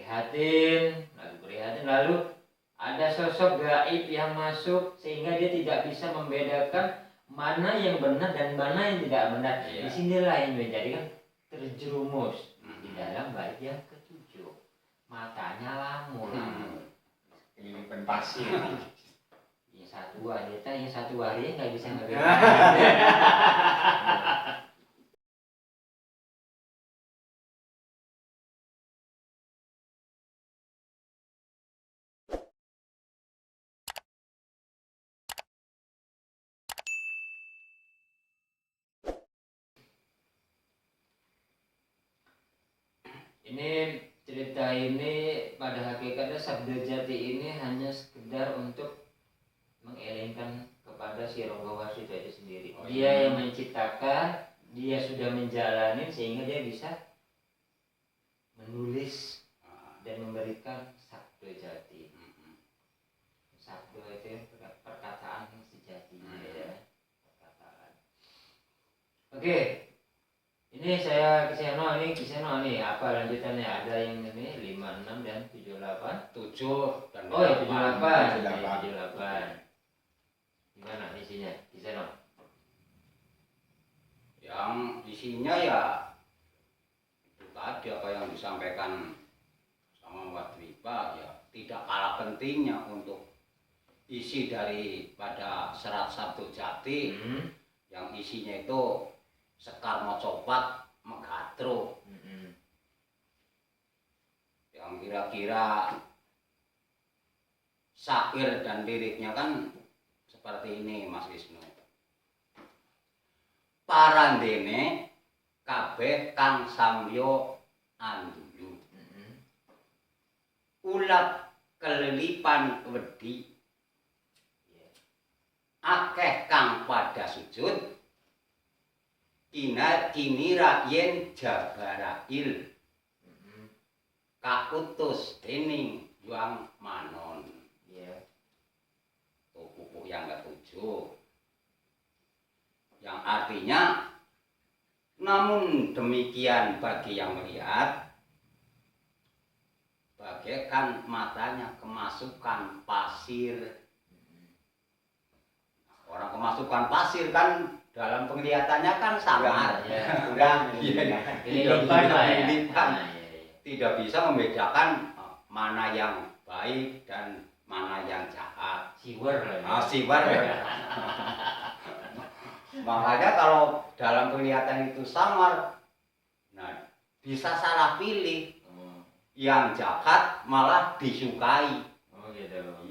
prihatin, lalu ada sosok gaib yang masuk sehingga dia tidak bisa membedakan mana yang benar dan mana yang tidak benar. Iya. Disinilah yang menjadikan terjerumus di dalam bait yang ketujuh. Matanya lamur. Ini penpasir. Yang satu wanita, yang satu hari nggak bisa ngebedain. Ini cerita ini pada hakikatnya Sabda Jati ini hanya sekedar untuk mengelengkan kepada si Ronggowarsito itu sendiri. Dia yang menciptakan, dia sudah menjalani sehingga dia bisa menulis dan memberikan Sabda Jati. Sabda itu perkataan yang sejati, ya. Perkataan. Oke. Ini saya Kiseno nih, apa lanjutannya? Ada yang ini 56 dan 78. 7 dan Oh ya 78. Gimana isinya Kiseno? Yang isinya ya itu tadi apa yang disampaikan sama Mbak Tripa, ya tidak kalah pentingnya untuk isi daripada serat Sabda Jati. Yang isinya itu Sekar Mocopat Megatro. Yang kira-kira syair dan liriknya kan seperti ini, Mas Wisnu. Parandene kabeh kang samya andulu. Ulat kelilipan wedi. Akeh kang pada sujud. Kinira yen Jabarail kautus dening Hyang Manon. Pupuk yang ketujuh, yang artinya namun demikian bagi yang melihat bagaikan matanya kemasukan pasir. Orang kemasukan pasir kan dalam penglihatannya kan samar, tidak bisa membedakan mana yang baik dan mana yang jahat. Siwer. Makanya kalau dalam penglihatan itu samar, nah bisa salah pilih. Yang jahat malah disukai.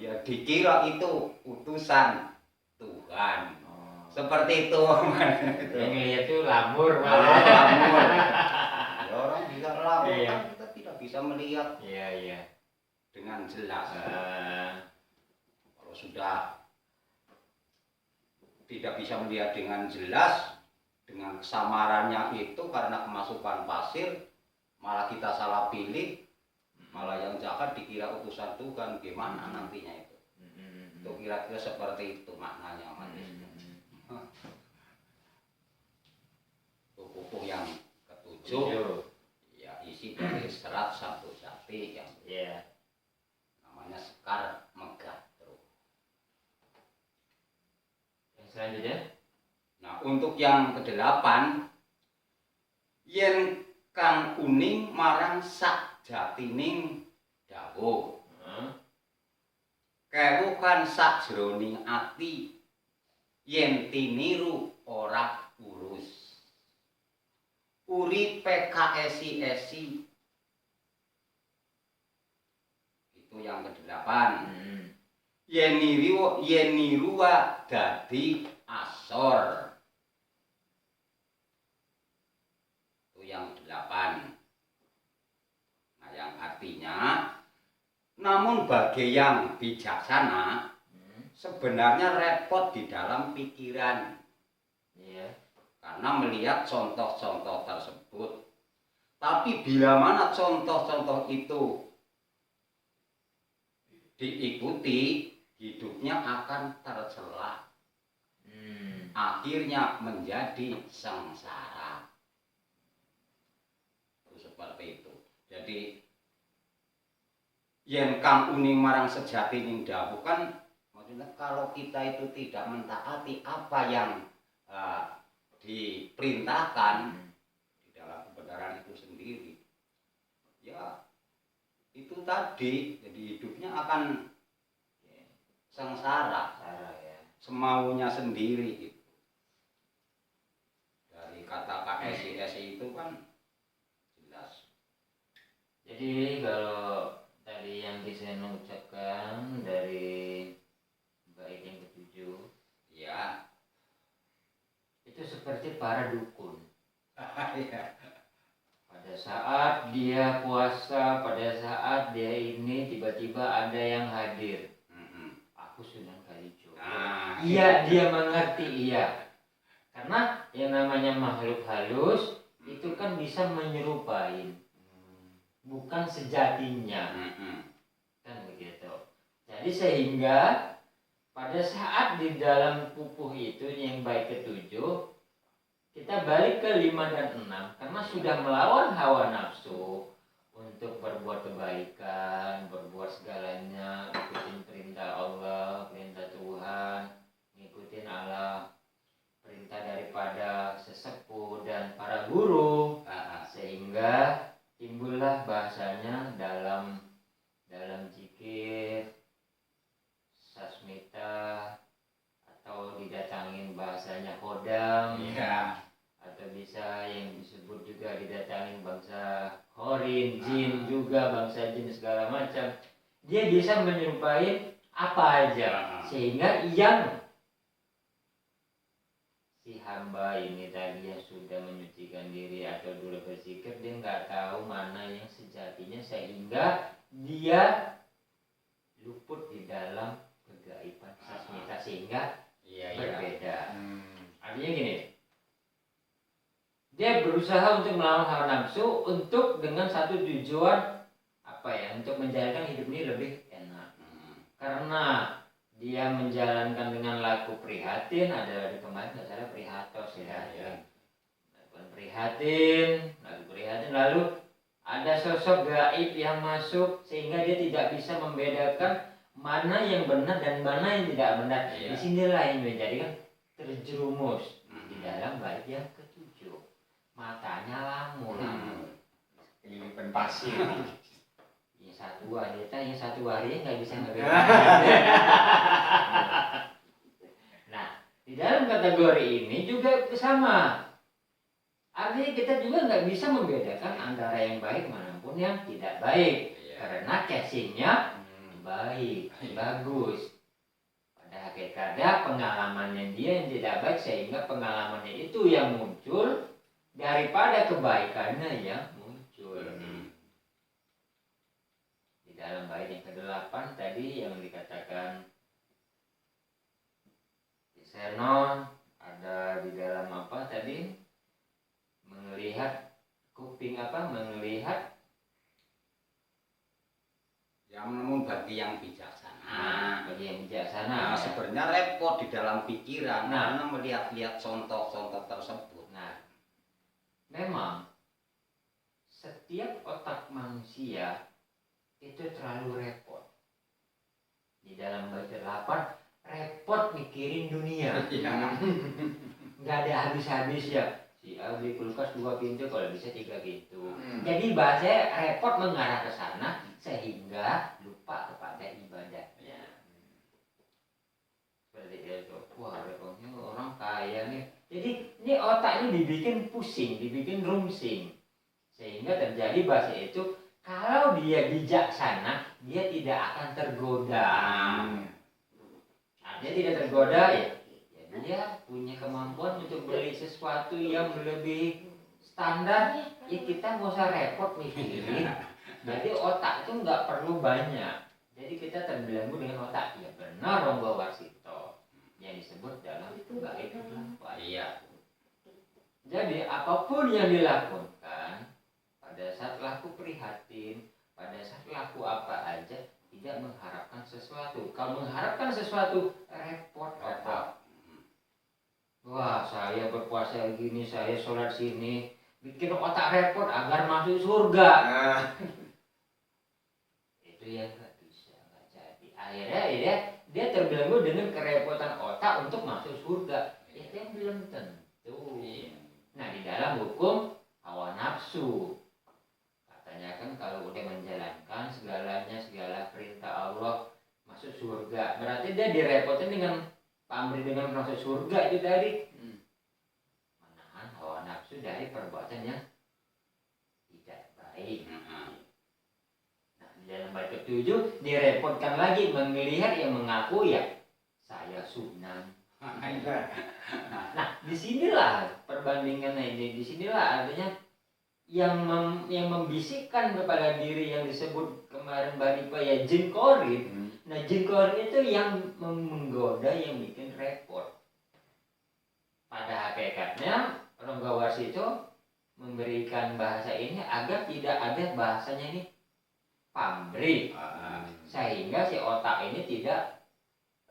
Ya dikira itu utusan Tuhan. Seperti itu. Yang lihat itu lamur. Lamur. Ya, orang bisa lamur kan kita tidak bisa melihat. Dengan jelas. Kalau sudah tidak bisa melihat dengan jelas, dengan kesamarannya itu karena kemasukan pasir, malah kita salah pilih, malah yang jahat dikira utusan Tuhan. Gimana nantinya itu? Itu kira-kira seperti itu maknanya, Mas. Pupuk yang ketujuh, ya isi dari serat Sabda Jati yang namanya Sekar Megatro. Yang selanjutnya, nah untuk yang ke-8, yen kang uning marang sak jatining dawuh, kewuhan sak jroning ati, yen tiniru ora urus. Uripe kaesi-esi. Itu yang ke-8. Yenirua dadi asor. Itu yang ke-8. Nah, yang artinya namun bagi yang bijaksana sebenarnya repot di dalam pikiran. Karena melihat contoh-contoh tersebut. Tapi bila mana contoh-contoh itu diikuti, hidupnya akan tercela. Akhirnya menjadi sengsara. Itu seperti itu. Jadi yen kang uning marang sejati ning dawuh kan maksudnya kalau kita itu tidak mentaati apa yang diperintahkan di dalam kebenaran itu sendiri, ya itu tadi jadi hidupnya akan sengsara, ya. semaunya sendiri gitu. Dari kata KSI itu kan jelas. Jadi kalau tadi yang saya ucapkan dari bait yang ketujuh, Ya. itu seperti para dukun. Ya. Pada saat dia puasa, pada saat dia ini tiba-tiba ada yang hadir. Aku Sunan Kalijogo. Iya, dia mengerti, iya. Karena yang namanya makhluk halus itu kan bisa menyerupai, bukan sejatinya. Kan begitu. Jadi sehingga pada saat di dalam pupuh itu yang bait ketujuh, kita balik ke 5 dan 6 karena sudah melawan hawa nafsu untuk berbuat kebaikan, berbuat segalanya, ikutin perintah Allah, perintah Tuhan, ngikutin Allah, perintah daripada sesepuh dan para guru, sehingga timbullah bahasanya dalam zikir, sasmita, atau didatangin bahasanya hodam, atau bisa yang disebut juga didatangin bangsa horin, jin juga, bangsa jin segala macam. Dia bisa menyerupai apa aja, sehingga yang si hamba ini tadi yang sudah menyucikan diri atau dulu berzikir, dia nggak tahu mana yang sejatinya, sehingga dia luput di dalam kegaiban sasmita, sehingga berbeda. Artinya gini, dia berusaha untuk melawan hawa nafsu untuk dengan satu tujuan apa ya, untuk menjalankan hidup ini lebih enak. Karena dia menjalankan dengan laku prihatin, adalah di kemarin nggak salah prihatos ya. Lakukan prihatin, lalu ada sosok gaib yang masuk sehingga dia tidak bisa membedakan mana yang benar dan mana yang tidak benar. Disinilah yang menjadikan terjerumus di dalam bait yang ketujuh. Matanya lamun. Ini penpasir. Yang satu wanita, yang satu hari nggak bisa ngebedain. Nah, di dalam kategori ini juga sama. Artinya kita juga nggak bisa membedakan antara yang baik manapun yang tidak baik, karena casingnya baik, bagus. Pada hakikatnya pengalamannya dia yang tidak baik, sehingga pengalamannya itu yang muncul daripada kebaikannya yang muncul. Di dalam bait yang ke-8 tadi yang dikatakan Seno, ada di dalam apa tadi? Melihat kuping apa? Melihat yang namun bagi yang bijaksana. Bagi yang bijaksana. Sebenarnya repot di dalam pikiran karena melihat-lihat contoh-contoh tersebut. Nah, memang setiap otak manusia itu terlalu repot. Di dalam bait 8 repot mikirin dunia. Nggak ada habis-habisnya. Si A beli kulkas 2 pintu, kalau bisa 3 pintu. Jadi bahasanya repot mengarah ke sana sehingga lupa kepada ibadahnya. Seperti itu. Wah, repotnya orang kaya nih. Jadi ini otak ini dibikin pusing, dibikin rumsing. Sehingga terjadi bahasa itu, kalau dia bijaksana, dia tidak akan tergoda. Dia tidak tergoda ya. Dia punya kemampuan untuk beli sesuatu yang lebih standar, ya kita nggak usah repot mikirin. Jadi otak itu nggak perlu banyak. Jadi kita terbelenggu dengan otak. Ya benar Ronggo Warsito yang disebut dalam bait 8. Jadi apapun yang dilakukan, pada saat laku prihatin, pada saat laku apa aja, tidak mengharapkan sesuatu. Kalau mengharapkan sesuatu, repot otak. Wah, saya berpuasa gini, saya sholat sini, bikin otak repot agar masuk surga. Itu itu yang nggak bisa, nggak jadi. Akhirnya dia terbelenggu dengan kerepotan otak untuk masuk surga. Ya kan belum tentu. Nah di dalam hukum hawa nafsu katanya kan kalau udah menjalankan segalanya, segala perintah Allah masuk surga, berarti dia direpotin dengan pamrih dengan masuk surga itu tadi. Menahan hawa nafsu dari perbuatan yang tidak baik. Nah di dalam bait ketujuh direpotkan lagi melihat yang mengaku ya saya sunan. Nah disinilah perbandingannya ini, disinilah artinya yang membisikkan kepada diri yang disebut kemarin Baripa ya jin korin. Nah jin korin itu yang menggoda, yang bikin repot. Pada hakikatnya Rongga Warsito memberikan bahasa ini agar tidak ada bahasanya ini pamrih, sehingga si otak ini tidak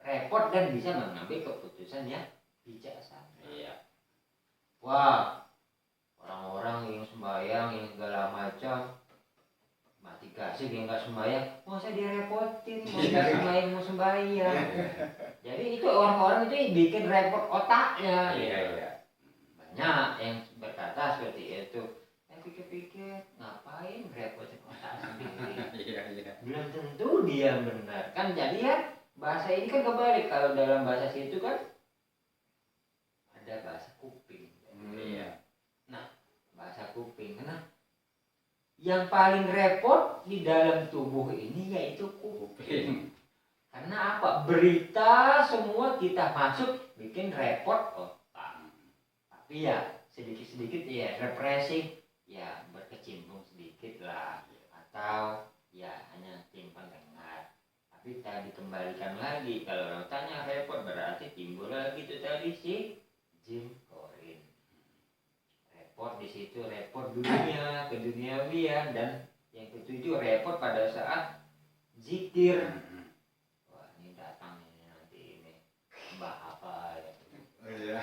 repot dan bisa mengambil keputusan yang bijaksana. Wah, orang-orang yang sembahyang yang segala macam mati kasih yang nggak sembahyang, mau saya direpotin, mau nggak sembahyang mau sembahyang. Jadi itu orang-orang itu bikin repot otaknya. Banyak yang berkata seperti itu. Saya pikir-pikir ngapain repotin otak sendiri? Belum tentu dia benar kan. Jadi ya bahasa ini kan kebalik. Kalau dalam bahasa situ kan ada bahasa kuping. Nah bahasa kuping, karena yang paling repot di dalam tubuh ini yaitu kuping. Karena apa? Berita semua kita masuk bikin repot otak. Tapi ya sedikit-sedikit ya represi, ya berkecimpung sedikit lah, atau ya hanya simpan dengar. Tapi tadi dikembalikan lagi, kalau orang tanya repot berarti timbul lagi itu tadi si jin korin. Repot di situ, repot dunia, keduniawian, dan yang ketujuh repot pada saat zikir. Wah ini datang ini nanti ini mbah apa ya.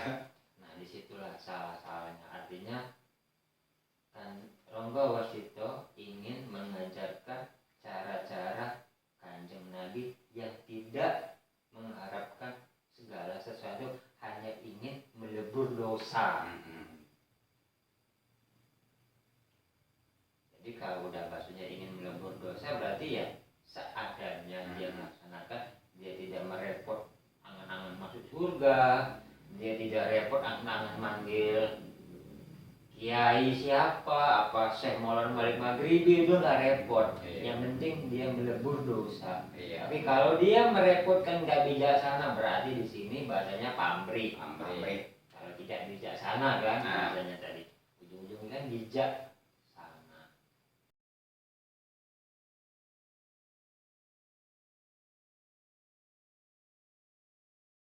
Nah disitulah salah-salahnya. Artinya kan Rongga Warsito ingin mengajarkan cara-cara Kanjeng Nabi yang tidak mengharapkan segala sesuatu, hanya ingin melebur dosa. Jadi kalau udah maksudnya ingin melebur dosa berarti ya seadanya dia melaksanakan, dia tidak merepot angan-angan masuk surga, dia tidak repot angan-angan manggil kiai siapa, apa Syekh Maulana Malik Maghribi, itu nggak repot. Yang penting dia melebur dosa. Tapi kalau dia merepotkan nggak bijaksana, berarti di sini bahasanya pamrih. Kalau tidak bijaksana kan bahasanya tadi, ujung-ujungnya kan bijak.